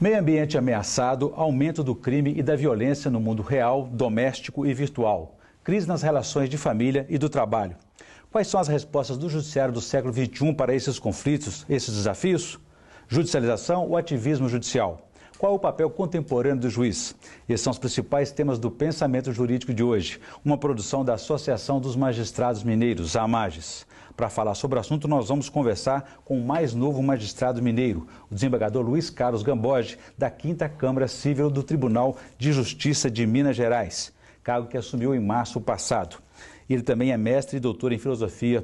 Meio ambiente ameaçado, aumento do crime e da violência no mundo real, doméstico e virtual. Crise nas relações de família e do trabalho. Quais são as respostas do judiciário do século XXI para esses conflitos, esses desafios? Judicialização ou ativismo judicial? Qual é o papel contemporâneo do juiz? Esses são os principais temas do Pensamento Jurídico de hoje, uma produção da Associação dos Magistrados Mineiros, a AMAGES. Para falar sobre o assunto, nós vamos conversar com o mais novo magistrado mineiro, o desembargador Luiz Carlos Gamboge, da 5ª Câmara Civil do Tribunal de Justiça de Minas Gerais, cargo que assumiu em março passado. Ele também é mestre e doutor em Filosofia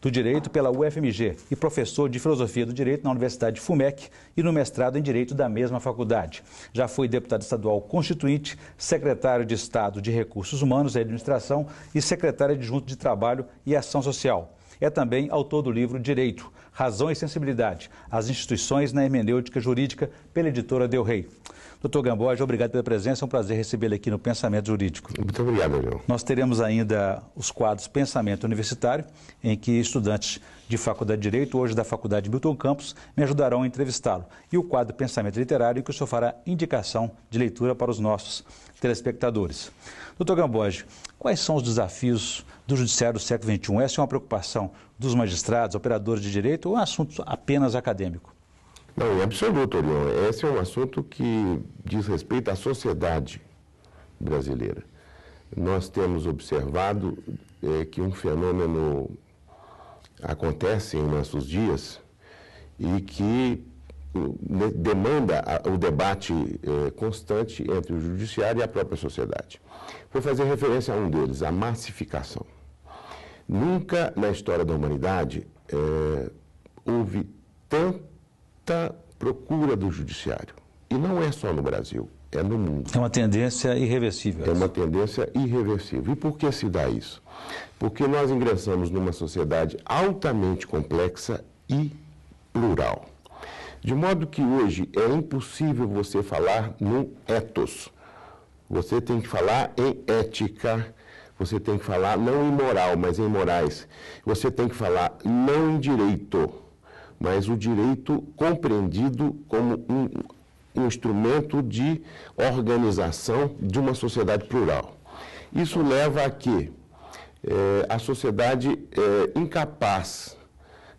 do Direito pela UFMG e professor de Filosofia do Direito na Universidade FUMEC e no mestrado em Direito da mesma faculdade. Já foi deputado estadual constituinte, secretário de Estado de Recursos Humanos e Administração e secretário adjunto de Trabalho e Ação Social. É também autor do livro Direito, Razão e Sensibilidade, as instituições na hermenêutica jurídica, pela editora Del Rey. Doutor Gamboge, obrigado pela presença, é um prazer recebê-lo aqui no Pensamento Jurídico. Muito obrigado, Ariel. Nós teremos ainda os quadros Pensamento Universitário, em que estudantes de Faculdade de Direito, hoje da Faculdade Milton Campos, me ajudarão a entrevistá-lo. E o quadro Pensamento Literário, em que o senhor fará indicação de leitura para os nossos telespectadores. Doutor Gamboge, quais são os desafios do Judiciário do século XXI? Essa é uma preocupação dos magistrados, operadores de direito ou é um assunto apenas acadêmico? Não, em absoluto, Orion. Esse é um assunto que diz respeito à sociedade brasileira. Nós temos observado que um fenômeno acontece em nossos dias e que demanda o debate constante entre o judiciário e a própria sociedade. Vou fazer referência a um deles, a massificação. Nunca na história da humanidade houve tanta procura do judiciário. E não é só no Brasil, é no mundo. É uma tendência irreversível. É uma tendência irreversível. E por que se dá isso? Porque nós ingressamos numa sociedade altamente complexa e plural. De modo que hoje é impossível você falar no ethos. Você tem que falar em ética, você tem que falar não em moral, mas em morais. Você tem que falar não em direito, mas o direito compreendido como um instrumento de organização de uma sociedade plural. Isso leva a que a sociedade incapaz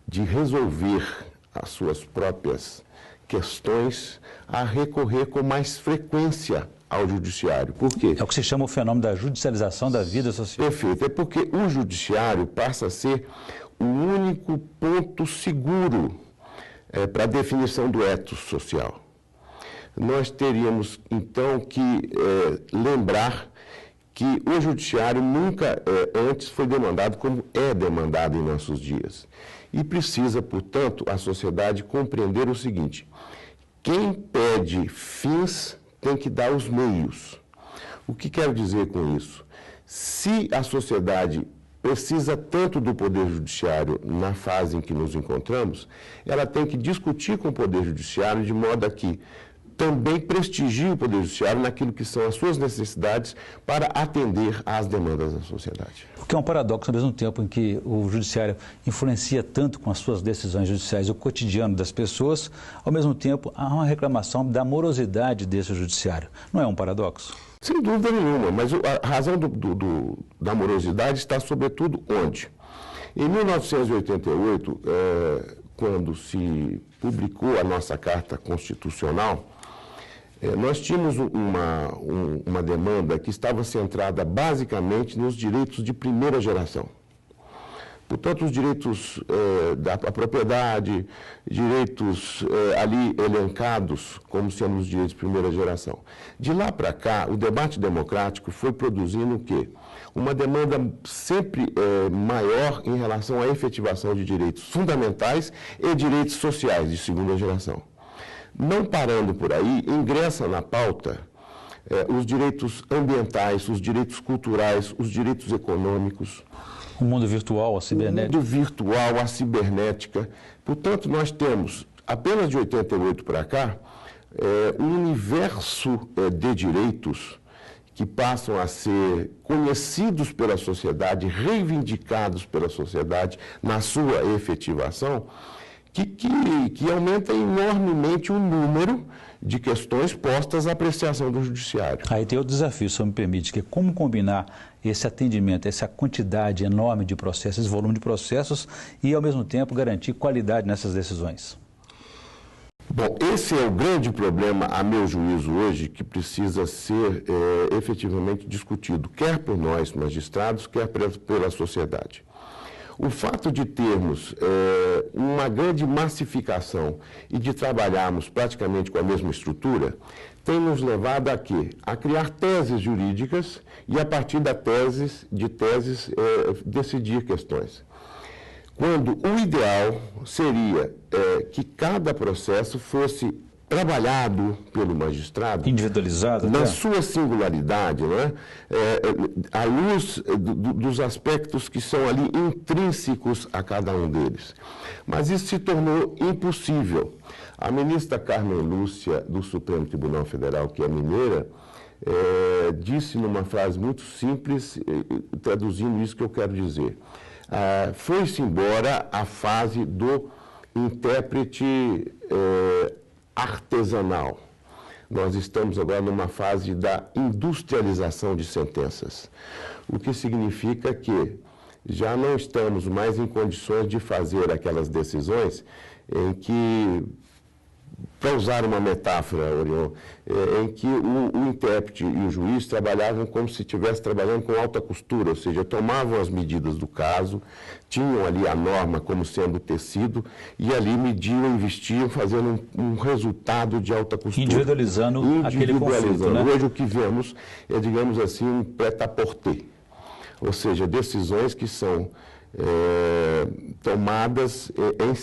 de resolver as suas próprias questões a recorrer com mais frequência ao judiciário. Por quê? É o que se chama o fenômeno da judicialização da vida social. Perfeito. É porque o judiciário passa a ser o único ponto seguro para a definição do ethos social. Nós teríamos, então, que lembrar que o judiciário nunca antes foi demandado como é demandado em nossos dias. E precisa, portanto, a sociedade compreender o seguinte: quem pede fins tem que dar os meios. O que quero dizer com isso? Se a sociedade precisa tanto do Poder Judiciário na fase em que nos encontramos, ela tem que discutir com o Poder Judiciário de modo a que também prestigie o Poder Judiciário naquilo que são as suas necessidades para atender às demandas da sociedade. Porque é um paradoxo, ao mesmo tempo em que o Judiciário influencia tanto com as suas decisões judiciais o cotidiano das pessoas, ao mesmo tempo há uma reclamação da morosidade desse Judiciário. Não é um paradoxo? Sem dúvida nenhuma, mas a razão da morosidade está sobretudo onde? Em 1988, quando se publicou a nossa Carta Constitucional, nós tínhamos uma demanda que estava centrada basicamente nos direitos de primeira geração. Portanto, os direitos da propriedade, direitos ali elencados como sendo os direitos de primeira geração. De lá para cá, o debate democrático foi produzindo o quê? Uma demanda sempre maior em relação à efetivação de direitos fundamentais e direitos sociais de segunda geração. Não parando por aí, ingressa na pauta os direitos ambientais, os direitos culturais, os direitos econômicos. O mundo virtual, a cibernética. O mundo virtual, a cibernética. Portanto, nós temos, apenas de 88 para cá, um universo de direitos que passam a ser conhecidos pela sociedade, reivindicados pela sociedade na sua efetivação, que aumenta enormemente o número de questões postas à apreciação do judiciário. Aí tem outro desafio, se me permite, que é como combinar esse atendimento, essa quantidade enorme de processos, esse volume de processos e, ao mesmo tempo, garantir qualidade nessas decisões. Bom, esse é o grande problema, a meu juízo, hoje, que precisa ser efetivamente discutido, quer por nós, magistrados, quer pela sociedade. O fato de termos uma grande massificação e de trabalharmos praticamente com a mesma estrutura, tem nos levado a quê? A criar teses jurídicas e, a partir de teses, decidir questões. Quando o ideal seria que cada processo fosse trabalhado pelo magistrado, individualizado, na sua singularidade, né? À luz dos aspectos que são ali intrínsecos a cada um deles. Mas isso se tornou impossível. A ministra Carmen Lúcia, do Supremo Tribunal Federal, que é mineira, disse numa frase muito simples, traduzindo isso que eu quero dizer. Foi-se embora a fase do intérprete artesanal. Nós estamos agora numa fase da industrialização de sentenças, o que significa que já não estamos mais em condições de fazer aquelas decisões em que, para usar uma metáfora, Orion, em que o intérprete e o juiz trabalhavam como se estivesse trabalhando com alta costura, ou seja, tomavam as medidas do caso, tinham ali a norma como sendo tecido e ali mediam, investiam, fazendo um resultado de alta costura. Individualizando aquele conflito, né? Hoje o que vemos é, digamos assim, um prêt-à-porter, ou seja, decisões que são tomadas em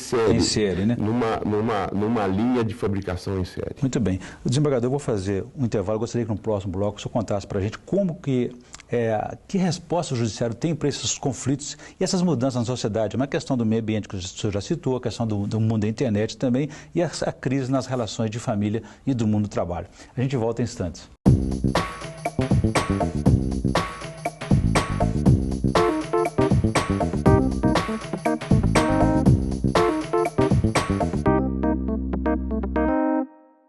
série, né? numa linha de fabricação em série. Muito bem. Desembargador, eu vou fazer um intervalo. Eu gostaria que no próximo bloco o senhor contasse para a gente como que resposta o judiciário tem para esses conflitos e essas mudanças na sociedade. Uma questão do meio ambiente que o senhor já citou, a questão do mundo da internet também e a crise nas relações de família e do mundo do trabalho. A gente volta em instantes.